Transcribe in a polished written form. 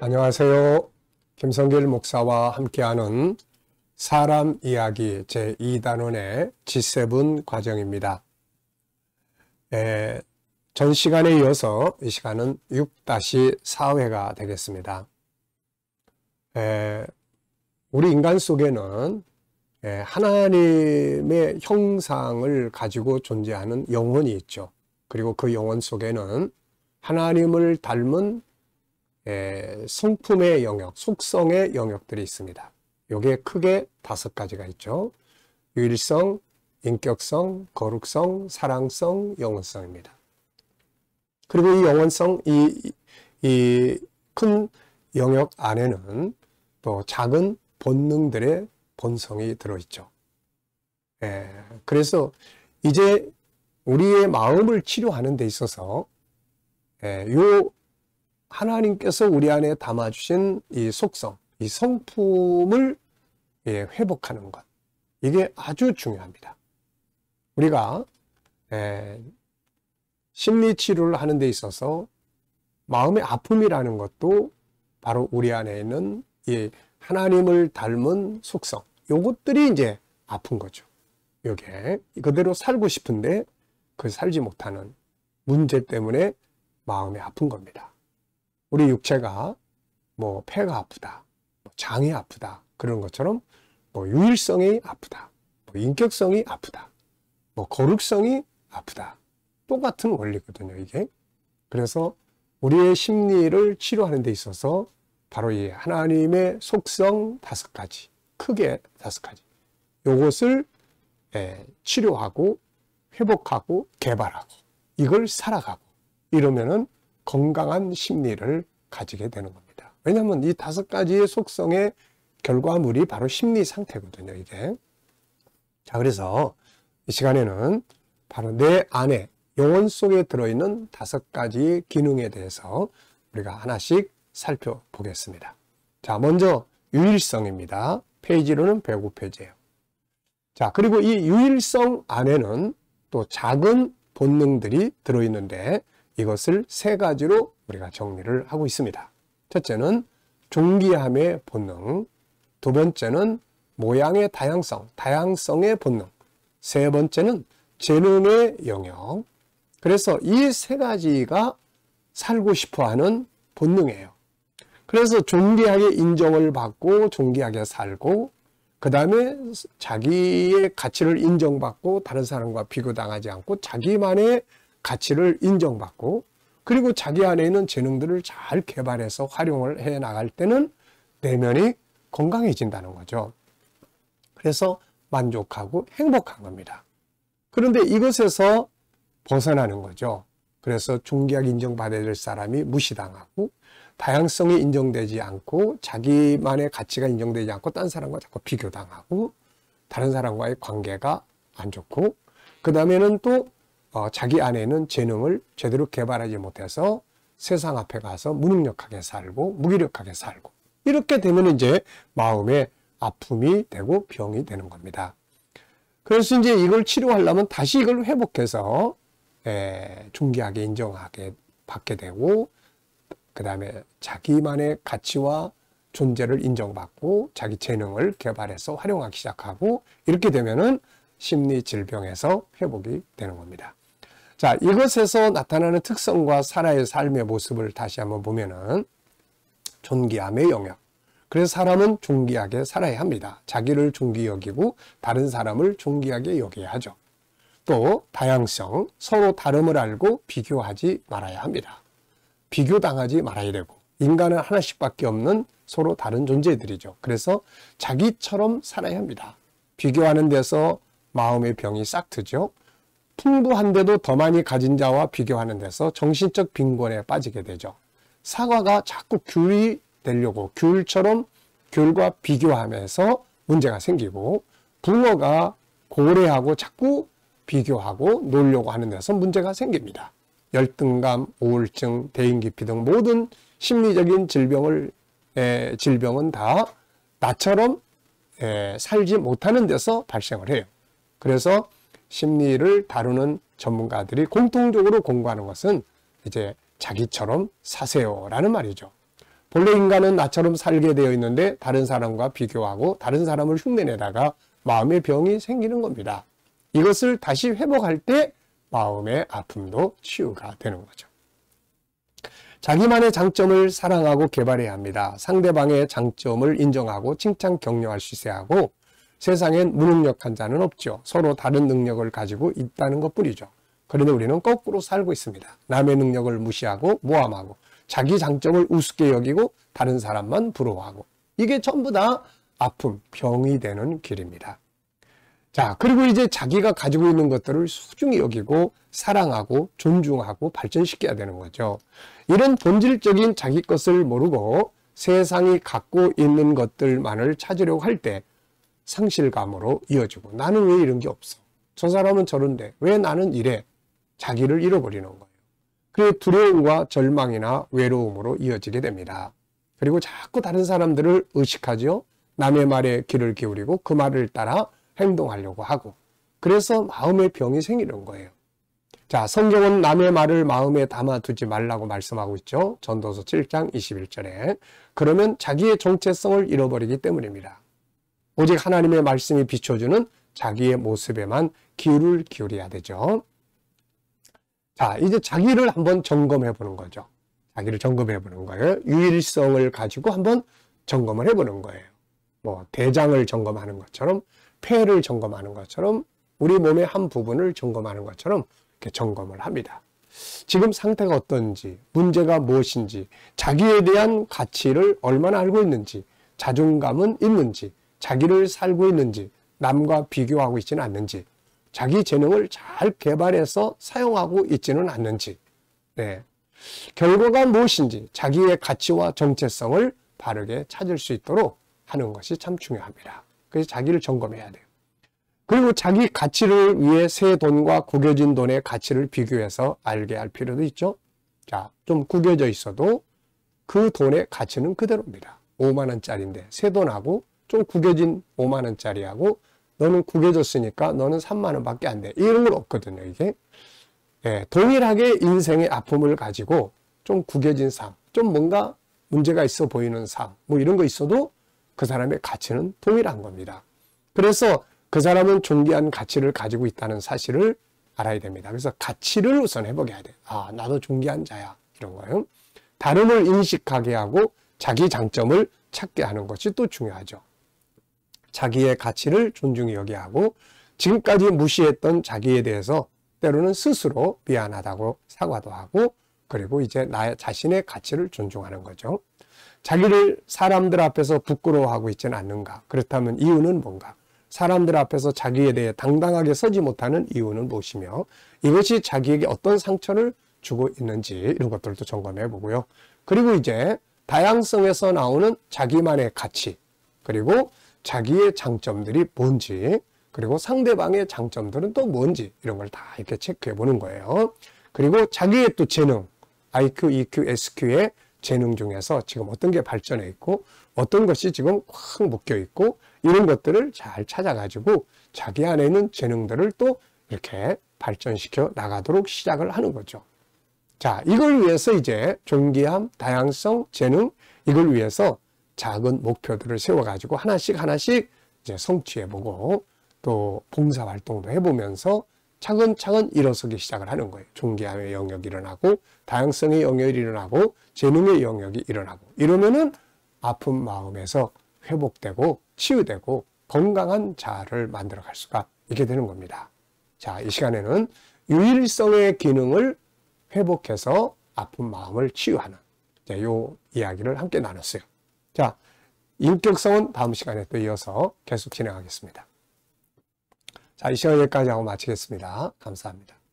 안녕하세요. 김성길 목사와 함께하는 사람 이야기 제2단원의 G7 과정입니다. 전 시간에 이어서 이 시간은 6-4회가 되겠습니다. 우리 인간 속에는 하나님의 형상을 가지고 존재하는 영혼이 있죠. 그리고 그 영혼 속에는 하나님을 닮은 성품의 영역, 속성의 영역들이 있습니다. 요게 크게 5가지가 있죠. 유일성, 인격성, 거룩성, 사랑성, 영혼성입니다. 그리고 이 영혼성, 이 큰 영역 안에는 또 작은 본능들의 본성이 들어있죠. 그래서 이제 우리의 마음을 치료하는 데 있어서 요 하나님께서 우리 안에 담아주신 이 속성, 이 성품을 회복하는 것, 이게 아주 중요합니다. 우리가 심리치료를 하는 데 있어서 마음의 아픔이라는 것도 바로 우리 안에 있는 이 하나님을 닮은 속성, 요것들이 이제 아픈 거죠. 요게 그대로 살고 싶은데 그 살지 못하는 문제 때문에 마음이 아픈 겁니다. 우리 육체가 뭐 폐가 아프다, 장이 아프다 그런 것처럼 뭐 유일성이 아프다, 뭐 인격성이 아프다, 뭐 거룩성이 아프다, 똑같은 원리거든요, 이게. 그래서 우리의 심리를 치료하는 데 있어서 바로 이 하나님의 속성 5가지, 크게 5가지, 요것을 치료하고 회복하고 개발하고 이걸 살아가고 이러면은 건강한 심리를 가지게 되는 겁니다. 왜냐하면 이 5가지의 속성의 결과물이 바로 심리 상태거든요, 이게. 자, 그래서 이 시간에는 바로 내 안에 영혼 속에 들어있는 5가지 기능에 대해서 우리가 하나씩 살펴보겠습니다. 자, 먼저 유일성입니다. 페이지로는 105페이지예요. 자, 그리고 이 유일성 안에는 또 작은 본능들이 들어있는데 이것을 3가지로 우리가 정리를 하고 있습니다. 첫째는 존귀함의 본능, 2번째는 모양의 다양성, 다양성의 본능, 3번째는 재능의 영역. 그래서 이 3가지가 살고 싶어하는 본능이에요. 그래서 존귀하게 인정을 받고 존귀하게 살고, 그 다음에 자기의 가치를 인정받고 다른 사람과 비교당하지 않고 자기만의 가치를 인정받고, 그리고 자기 안에 있는 재능들을 잘 개발해서 활용을 해 나갈 때는 내면이 건강해진다는 거죠. 그래서 만족하고 행복한 겁니다. 그런데 이것에서 벗어나는 거죠. 그래서 존귀하게 인정받아야 될 사람이 무시당하고, 다양성이 인정되지 않고 자기만의 가치가 인정되지 않고 딴 사람과 자꾸 비교당하고, 다른 사람과의 관계가 안 좋고, 그 다음에는 또 자기 안에 있는 재능을 제대로 개발하지 못해서 세상 앞에 가서 무능력하게 살고 무기력하게 살고, 이렇게 되면 이제 마음의 아픔이 되고 병이 되는 겁니다. 그래서 이제 이걸 치료하려면 다시 이걸 회복해서 존귀하게 인정하게 받게 되고, 그 다음에 자기만의 가치와 존재를 인정받고 자기 재능을 개발해서 활용하기 시작하고, 이렇게 되면은 심리 질병에서 회복이 되는 겁니다. 자, 이것에서 나타나는 특성과 살아의 삶의 모습을 다시 한번 보면은 존귀함의 영역. 그래서 사람은 존귀하게 살아야 합니다. 자기를 존귀 여기고 다른 사람을 존귀하게 여겨야 하죠. 또 다양성, 서로 다름을 알고 비교하지 말아야 합니다. 비교당하지 말아야 되고, 인간은 하나씩밖에 없는 서로 다른 존재들이죠. 그래서 자기처럼 살아야 합니다. 비교하는 데서 마음의 병이 싹트죠. 풍부한데도 더 많이 가진 자와 비교하는 데서 정신적 빈곤에 빠지게 되죠. 사과가 자꾸 귤이 되려고 귤처럼 귤과 비교하면서 문제가 생기고, 붕어가 고래하고 자꾸 비교하고 놀려고 하는 데서 문제가 생깁니다. 열등감, 우울증, 대인기피 등 모든 심리적인 질병은 다 나처럼 살지 못하는 데서 발생을 해요. 그래서 심리를 다루는 전문가들이 공통적으로 공부하는 것은 이제 자기처럼 사세요라는 말이죠. 본래 인간은 나처럼 살게 되어 있는데 다른 사람과 비교하고 다른 사람을 흉내내다가 마음의 병이 생기는 겁니다. 이것을 다시 회복할 때 마음의 아픔도 치유가 되는 거죠. 자기만의 장점을 사랑하고 개발해야 합니다. 상대방의 장점을 인정하고 칭찬 격려할 수 있어야 하고 세상엔 무능력한 자는 없죠. 서로 다른 능력을 가지고 있다는 것뿐이죠. 그런데 우리는 거꾸로 살고 있습니다. 남의 능력을 무시하고 모함하고 자기 장점을 우습게 여기고 다른 사람만 부러워하고 이게 전부 다 아픔, 병이 되는 길입니다. 자, 그리고 이제 자기가 가지고 있는 것들을 소중히 여기고 사랑하고 존중하고 발전시켜야 되는 거죠. 이런 본질적인 자기 것을 모르고 세상이 갖고 있는 것들만을 찾으려고 할 때 상실감으로 이어지고 나는 왜 이런 게 없어? 저 사람은 저런데 왜 나는 이래? 자기를 잃어버리는 거예요. 그리고 두려움과 절망이나 외로움으로 이어지게 됩니다. 그리고 자꾸 다른 사람들을 의식하죠. 남의 말에 귀를 기울이고 그 말을 따라 행동하려고 하고 그래서 마음의 병이 생기는 거예요. 자, 성경은 남의 말을 마음에 담아두지 말라고 말씀하고 있죠. 전도서 7장 21절에. 그러면 자기의 정체성을 잃어버리기 때문입니다. 오직 하나님의 말씀이 비춰주는 자기의 모습에만 귀를 기울여야 되죠. 자, 이제 자기를 한번 점검해 보는 거죠. 자기를 점검해 보는 거예요. 유일성을 가지고 한번 점검을 해 보는 거예요. 뭐 대장을 점검하는 것처럼 폐를 점검하는 것처럼 우리 몸의 한 부분을 점검하는 것처럼 이렇게 점검을 합니다. 지금 상태가 어떤지, 문제가 무엇인지, 자기에 대한 가치를 얼마나 알고 있는지, 자존감은 있는지, 자기를 살고 있는지, 남과 비교하고 있지는 않는지, 자기 재능을 잘 개발해서 사용하고 있지는 않는지, 네. 결과가 무엇인지 자기의 가치와 정체성을 바르게 찾을 수 있도록 하는 것이 참 중요합니다. 그래서 자기를 점검해야 돼요. 그리고 자기 가치를 위해 새 돈과 구겨진 돈의 가치를 비교해서 알게 할 필요도 있죠. 자, 좀 구겨져 있어도 그 돈의 가치는 그대로입니다. 5만 원짜리인데 새 돈하고 좀 구겨진 5만 원짜리하고 너는 구겨졌으니까 너는 3만 원밖에 안 돼. 이런 건 없거든요, 이게. 예, 동일하게 인생의 아픔을 가지고 좀 구겨진 삶, 좀 뭔가 문제가 있어 보이는 삶, 뭐 이런 거 있어도 그 사람의 가치는 동일한 겁니다. 그래서 그 사람은 존귀한 가치를 가지고 있다는 사실을 알아야 됩니다. 그래서 가치를 우선 해보게 해야 돼요. 아, 나도 존귀한 자야. 이런 거요. 다름을 인식하게 하고 자기 장점을 찾게 하는 것이 또 중요하죠. 자기의 가치를 존중히 여기게 하고 지금까지 무시했던 자기에 대해서 때로는 스스로 미안하다고 사과도 하고 그리고 이제 나 자신의 가치를 존중하는 거죠. 자기를 사람들 앞에서 부끄러워하고 있지는 않는가? 그렇다면 이유는 뭔가? 사람들 앞에서 자기에 대해 당당하게 서지 못하는 이유는 무엇이며 이것이 자기에게 어떤 상처를 주고 있는지 이런 것들도 점검해 보고요. 그리고 이제 다양성에서 나오는 자기만의 가치 그리고 자기의 장점들이 뭔지 그리고 상대방의 장점들은 또 뭔지 이런 걸 다 이렇게 체크해 보는 거예요. 그리고 자기의 또 재능, IQ, EQ, SQ의 재능 중에서 지금 어떤 게 발전해 있고 어떤 것이 지금 꽉 묶여 있고 이런 것들을 잘 찾아가지고 자기 안에 있는 재능들을 또 이렇게 발전시켜 나가도록 시작을 하는 거죠. 자, 이걸 위해서 이제 존귀함, 다양성, 재능 이걸 위해서 작은 목표들을 세워가지고 하나씩 이제 성취해보고 또 봉사활동도 해보면서 차근차근 일어서기 시작을 하는 거예요. 존귀함의 영역이 일어나고 다양성의 영역이 일어나고 재능의 영역이 일어나고 이러면은 아픈 마음에서 회복되고 치유되고 건강한 자아를 만들어갈 수가 있게 되는 겁니다. 자, 이 시간에는 유일성의 기능을 회복해서 아픈 마음을 치유하는 요 이야기를 함께 나눴어요. 자, 인격성은 다음 시간에 또 이어서 계속 진행하겠습니다. 자, 이 시간 여기까지 하고 마치겠습니다. 감사합니다.